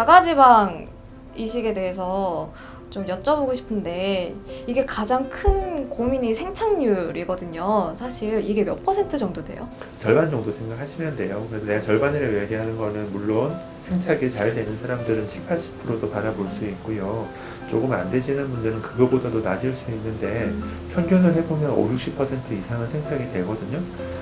자가지방 이식에 대해서 좀 여쭤보고 싶은데 이게 가장 큰 고민이 생착률이거든요. 사실 이게 몇 퍼센트 정도 돼요? 절반 정도 생각하시면 돼요. 그래서 내가 절반이라고 얘기하는 거는 물론 생착이 잘 되는 사람들은 7, 80%도 바라볼 수 있고요. 조금 안 되시는 분들은 그거보다도 낮을 수 있는데 평균을 해보면 5, 60% 이상은 생착이 되거든요.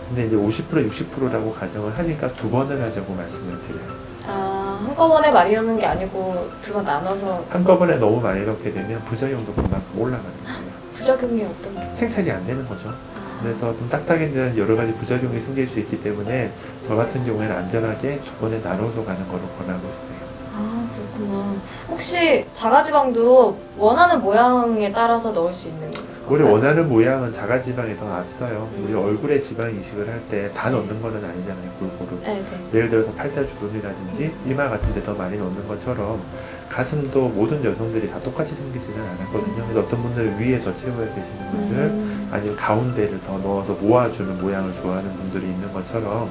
근데 이제 50%, 60%라고 가정을 하니까 두 번을 하자고 말씀을 드려요. 아, 한꺼번에 많이 넣는 게 아니고 두 번 나눠서. 한꺼번에 너무 많이 넣게 되면 부작용도 그만큼 올라가는 거예요. 부작용이 어떤 게? 생착이 안 되는 거죠. 아, 그래서 좀 딱딱해지는 여러 가지 부작용이 생길 수 있기 때문에 저 같은 경우에는 안전하게 두 번에 나눠서 가는 거로 권하고 있어요. 아, 그렇구나. 혹시 자가지방도 원하는 모양에 따라서 넣을 수 있는 우리 건가요? 원하는 모양은 자가지방이 더 앞서요. 우리 음. 얼굴에 지방 이식을 할 때 다 넣는 거는 아니잖아요, 골고루. 네, 네. 예를 들어서 팔자주름이라든지 이마 같은 데 더 많이 넣는 것처럼 가슴도 모든 여성들이 다 똑같이 생기지는 않았거든요. 그래서 어떤 분들은 위에 더 채워야 되시는 분들, 아니면 가운데를 더 넣어서 모아주는 모양을 좋아하는 분들이 있는 것처럼,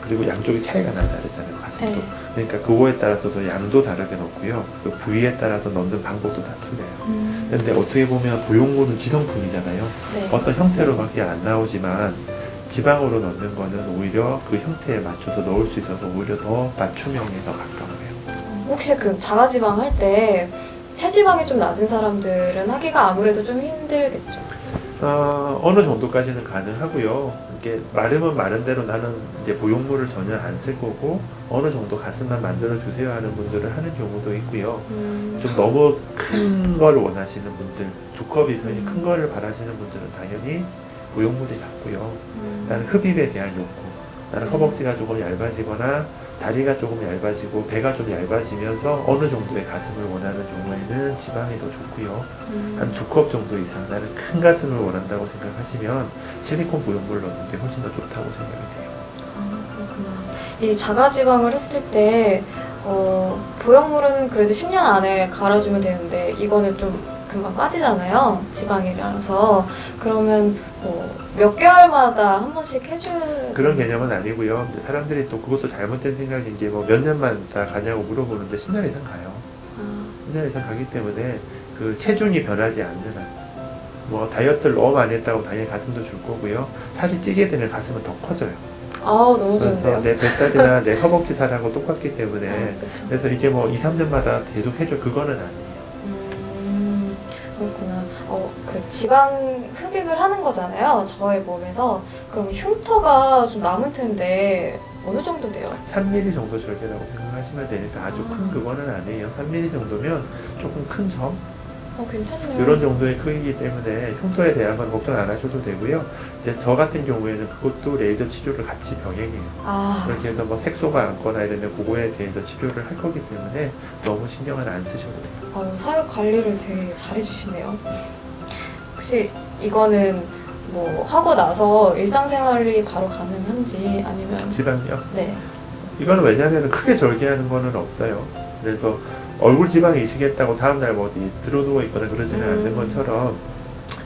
그리고 양쪽이 차이가 난다 그랬잖아요, 가슴도. 네. 그러니까 그거에 따라서도 양도 다르게 넣고요. 그 부위에 따라서 넣는 방법도 다 틀려요. 근데 어떻게 보면 보형물은 기성품이잖아요. 네. 어떤 형태로밖에 안 나오지만 지방으로 넣는 거는 오히려 그 형태에 맞춰서 넣을 수 있어서 오히려 더 맞춤형에 더 가까워요. 혹시 그 자가지방 할 때 체지방이 좀 낮은 사람들은 하기가 아무래도 좀 힘들겠죠? 어느 정도까지는 가능하고요. 이게 마르면 마른 대로 나는 이제 보형물을 전혀 안 쓸 거고 어느 정도 가슴만 만들어 주세요 하는 분들은 하는 경우도 있고요. 좀 너무 큰 걸 원하시는 분들, 두 컵 이상이 큰 거를 바라시는 분들은 당연히 보형물이 낫고요. 나는 흡입에 대한 욕구, 나는 허벅지가 조금 얇아지거나 다리가 조금 얇아지고 배가 좀 얇아지면서 어느 정도의 가슴을 원하는 경우에는 지방이 더 좋고요. 한 두 컵 정도 이상 나는 큰 가슴을 원한다고 생각하시면 실리콘 보형물 넣는 게 훨씬 더 좋다고 생각이 돼요. 아, 그렇구나. 이 자가지방을 했을 때 보형물은 그래도 10년 안에 갈아주면 되는데 이거는 좀 금방 빠지잖아요. 지방이라서. 그러면 몇 개월마다 한 번씩 해줘야 그런 개념은 아니고요. 근데 사람들이 또 그것도 잘못된 생각인 게 뭐 몇 년만 다 가냐고 물어보는데 10년 이상 가요. 아, 10년 이상 가기 때문에 그 체중이 변하지 않는 한. 뭐 다이어트를 너무 많이 했다고 당연히 가슴도 줄 거고요. 살이 찌게 되면 가슴은 더 커져요. 아우, 너무 그래서 좋은데요? 내 뱃살이나 내 허벅지 살하고 똑같기 때문에 그렇죠. 그래서 이게 뭐 2, 3년마다 계속 해줘 그거는 아니에요. 그렇구나. 그 지방 흡입을 하는 거잖아요. 저의 몸에서. 그럼 흉터가 좀 남을 텐데 어느 정도 돼요? 3mm 정도 절개라고 생각하시면 되니까 아주 큰 그거는 아니에요. 3mm 정도면 조금 큰 점? 괜찮네요. 이런 정도의 크기이기 때문에 흉터에 대한 건 걱정 안 하셔도 되고요. 이제 저 같은 경우에는 그것도 레이저 치료를 같이 병행해요. 아, 그렇게 해서 뭐 색소가 앉거나 이러면 그거에 대해서 치료를 할 거기 때문에 너무 신경을 안 쓰셔도 돼요. 사육 관리를 되게 잘해주시네요. 혹시 이거는 뭐 하고 나서 일상생활이 바로 가능한지 아니면 지방요? 네. 이거는 왜냐하면 크게 절개하는 거는 없어요. 그래서 얼굴 지방 이식했다고 다음날 뭐 어디 들어누워 있거나 그러지는 않는 것처럼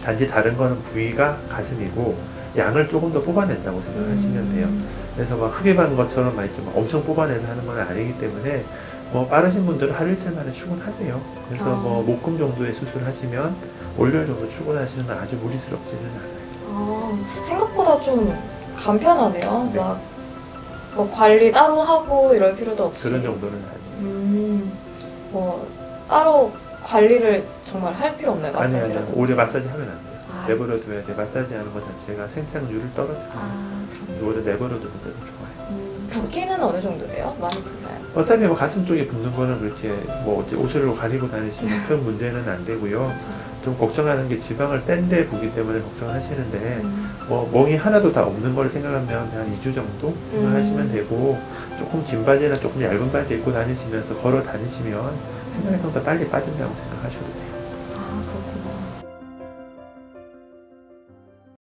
단지 다른 거는 부위가 가슴이고 양을 조금 더 뽑아낸다고 생각하시면 돼요. 그래서 막 흡입한 것처럼 막 이렇게 막 엄청 뽑아내서 하는 건 아니기 때문에 뭐 빠르신 분들은 하루 이틀 만에 출근하세요. 그래서 뭐 목금 정도의 수술하시면 월요일 정도 출근하시는 건 아주 무리스럽지는 않아요. 생각보다 좀 간편하네요. 네. 막 뭐 관리 따로 하고 이럴 필요도 없이. 그런 정도는 아니에요. 뭐 따로 관리를 정말 할 필요 없나요? 아니 마사지라든지. 오래 마사지 하면 안 돼요. 아. 내버려둬야 돼. 마사지 하는 것 자체가 생착률을 떨어뜨려요. 그럼. 오래 내버려두는 대로 좋아요. 붓기는 어느 정도 돼요? 많이 붓나요? 어차피 뭐 가슴 쪽에 붓는 거는 그렇게 뭐 어째 옷을 가리고 다니시면 큰 문제는 안 되고요. 좀 걱정하는 게 지방을 뺀 데 부기 때문에 걱정하시는데 뭐 멍이 하나도 다 없는 걸 생각하면 한 2주 정도 생각하시면 되고 조금 긴 바지나 조금 얇은 바지 입고 다니시면서 걸어 다니시면 생각보다 빨리 빠진다고 생각하셔도 돼요.